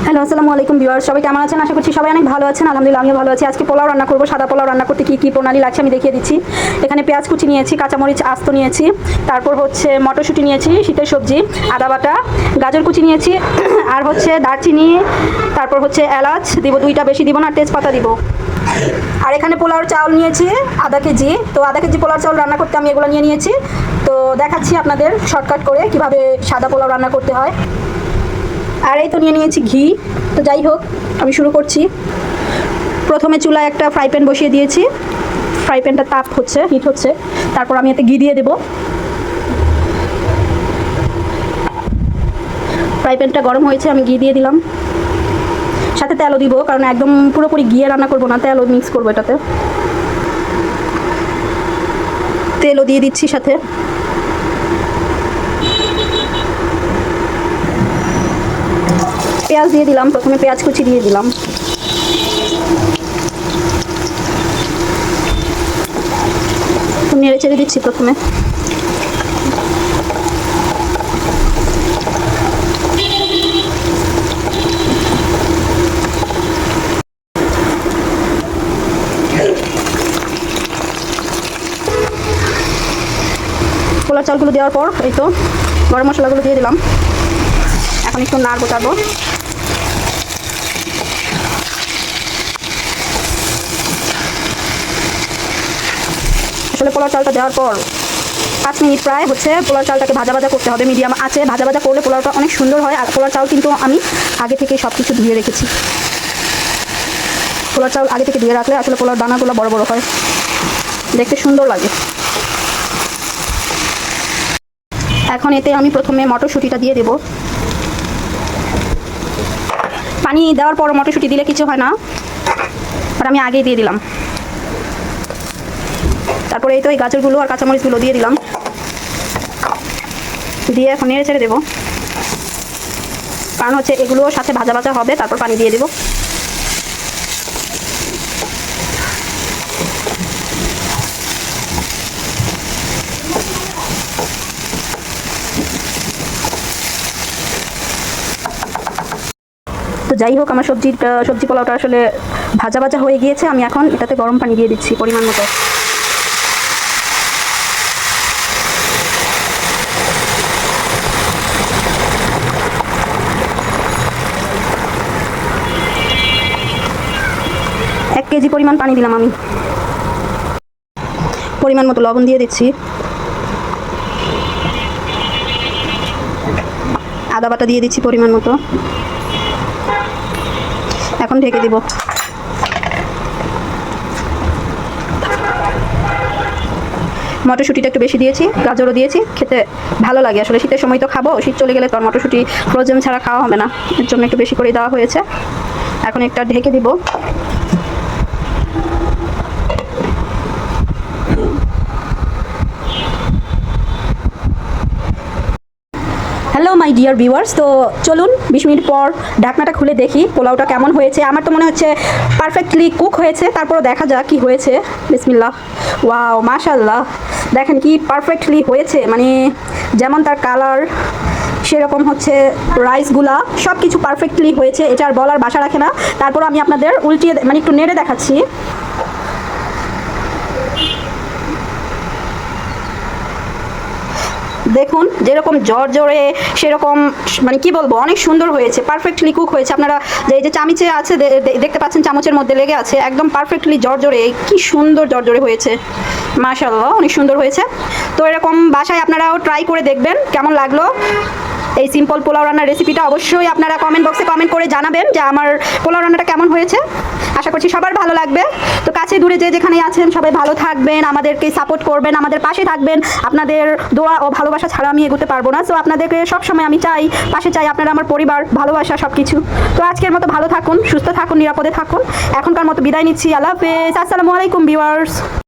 Hello, আসসালামু আলাইকুম viewers, সবাই কেমন আছেন? আশা করছি সবাই অনেক ভালো আছেন। আলহামদুলিল্লাহ আমিও ভালো আছি। আজকে পোলাও রান্না করব। সাদা পোলাও রান্না করতে কী কী প্রণালী লাগছে আমি দেখিয়ে দিচ্ছি। এখানে পেঁয়াজ কুচি নিয়েছি, কাঁচামরিচ আস্ত নিয়েছি, তারপর হচ্ছে মটরশুঁটি নিয়েছি, শীতের সবজি, আদা বাটা, গাজর কুচি নিয়েছি, আর হচ্ছে দারচিনি, তারপর হচ্ছে এলাচ দিব, দুইটা বেশি দিব না, তেজপাতা দিব। আর এখানে পোলাওর চাউল নিয়েছি আধা কেজি। তো আধা কেজি পোলাওর চাউল রান্না করতে আমি এগুলো নিয়ে নিয়েছি। তো দেখাচ্ছি আপনাদের শর্টকাট করে কিভাবে সাদা পোলাও রান্না করতে হয়। আর এই তো নিয়ে নিয়েছি ঘি। তো যাই হোক, আমি শুরু করছি। প্রথমে চুলায় একটা ফ্রাই প্যান বসিয়ে দিয়েছি। ফ্রাই প্যানটা তাপ হচ্ছে, হিট হচ্ছে। তারপর আমি এতে ঘি দিয়ে দেব। ফ্রাই প্যানটা গরম হয়েছে, আমি ঘি দিয়ে দিলাম। সাথে তেলও দিব, কারণ একদম পুরোপুরি ঘিয়ে রান্না করবো না, তেলও মিক্স করবো এটাতে। তেলও দিয়ে দিচ্ছি সাথে। পেঁয়াজ দিয়ে দিলাম, প্রথমে পেঁয়াজ কুচি দিয়ে দিলাম। নেড়ে চেড়ে দিচ্ছি প্রথমে। পোলার চালগুলো দেওয়ার পর এই তো গরম মশলাগুলো দিয়ে দিলাম। এখন একটু নাড়বো চাড়বো। আসলে পোলার চালটা দেওয়ার পর 5 মিনিট প্রায় হচ্ছে পোলার চালটাকে ভাজা ভাজা করতে হবে। মিডিয়াম আছে ভাজা ভাজা করলে পোলাওটা অনেক সুন্দর হয়। আর পোলার চাল কিন্তু আমি আগে থেকে সব কিছু ধুয়ে রেখেছি। পোলার চাল আগে থেকে ধুয়ে রাখলে আসলে পোলার দানাগুলো বড় বড় হয়, দেখতে সুন্দর লাগে। এখন এতে আমি প্রথমে মটরশুঁটিটা দিয়ে দেব। পানি দেওয়ার পর মটরশুঁটি দিলে কিছু হয় না, আর আমি আগেই দিয়ে দিলাম। তারপরে এই তো এই গাজরগুলো আর কাঁচামরিচগুলো দিয়ে দিলাম। দিয়ে এখন নেড়ে ছেড়ে দেবো, কারণ হচ্ছে এগুলোর সাথে ভাজা ভাজা হবে। তারপর পানি দিয়ে দেবো। তো যাই হোক, আমার সবজি পোলাওটা আসলে ভাজা ভাজা হয়ে গিয়েছে। আমি এখন এটাতে গরম পানি দিয়ে দিচ্ছি পরিমাণ মতো। এক কেজি পরিমাণ পানি দিলাম আমি। পরিমাণ মতো লবণ দিয়ে দিচ্ছি। আদা বাটা দিয়ে দিচ্ছি পরিমাণ মতো। এখন ঢেকে দিব। মটরশুঁটিটা একটু বেশি দিয়েছি, গাজরও দিয়েছি, খেতে ভালো লাগে। আসলে শীতের সময় তো খাবো, শীত চলে গেলে তো আর মটরশুঁটি ফ্রোজেন ছাড়া খাওয়া হবে না, এর জন্য একটু বেশি করে দেওয়া হয়েছে। এখন একটা ঢেকে দিব। হ্যালো মাই ডিয়ার ভিউয়ার্স, তো চলুন 20 মিনিট পর ঢাকনাটা খুলে দেখি পোলাওটা কেমন হয়েছে। আমার তো মনে হচ্ছে পারফেক্টলি কুক হয়েছে, তারপরও দেখা যাক কি হয়েছে। বিসমিল্লাহ। ওয়াও, মাশাআল্লাহ, দেখেন কি পারফেক্টলি হয়েছে। মানে যেমন তার কালার, সেরকম হচ্ছে রাইসগুলা, সব কিছু পারফেক্টলি হয়েছে। এটা আর বলার ভাষা রাখে না। তারপর আমি আপনাদের উল্টিয়ে মানে একটু নেড়ে দেখাচ্ছি। দেখুন যেরকম জড়জড়ে, সেরকম মানে কি বলবো, অনেক সুন্দর হয়েছে, পারফেক্টলি কুক হয়েছে। আপনারা যে এই যে চামিচে আছে দেখতে পাচ্ছেন, চামচের মধ্যে লেগে আছে, একদম পারফেক্টলি জড়জড়ে, কি সুন্দর জড়জড়ে হয়েছে। মাশাআল্লাহ, অনেক সুন্দর হয়েছে। তো এরকম বাসায় আপনারাও ট্রাই করে দেখবেন কেমন লাগলো এই সিম্পল পোলাও রান্নার রেসিপিটা। অবশ্যই আপনারা কমেন্ট বক্সে কমেন্ট করে জানাবেন যে আমার পোলাও রান্নাটা কেমন হয়েছে। আশা করছি সবার ভালো লাগবে। তো কাছে দূরে যে যেখানে আছেন সবাই ভালো থাকবেন, আমাদেরকে সাপোর্ট করবেন, আমাদের পাশে থাকবেন। আপনাদের দোয়া ও ভালোবাসা ছাড়া আমি এগোতে পারবো না। সো আপনাদেরকে সবসময় আমি চাই, পাশে চাই। আপনারা আমার পরিবার, ভালোবাসা, সব কিছু। তো আজকের মতো ভালো থাকুন, সুস্থ থাকুন, নিরাপদে থাকুন। এখনকার মতো বিদায় নিচ্ছি। আল্লাহ হাফেজ। আসসালামু আলাইকুম ভিউয়ার্স।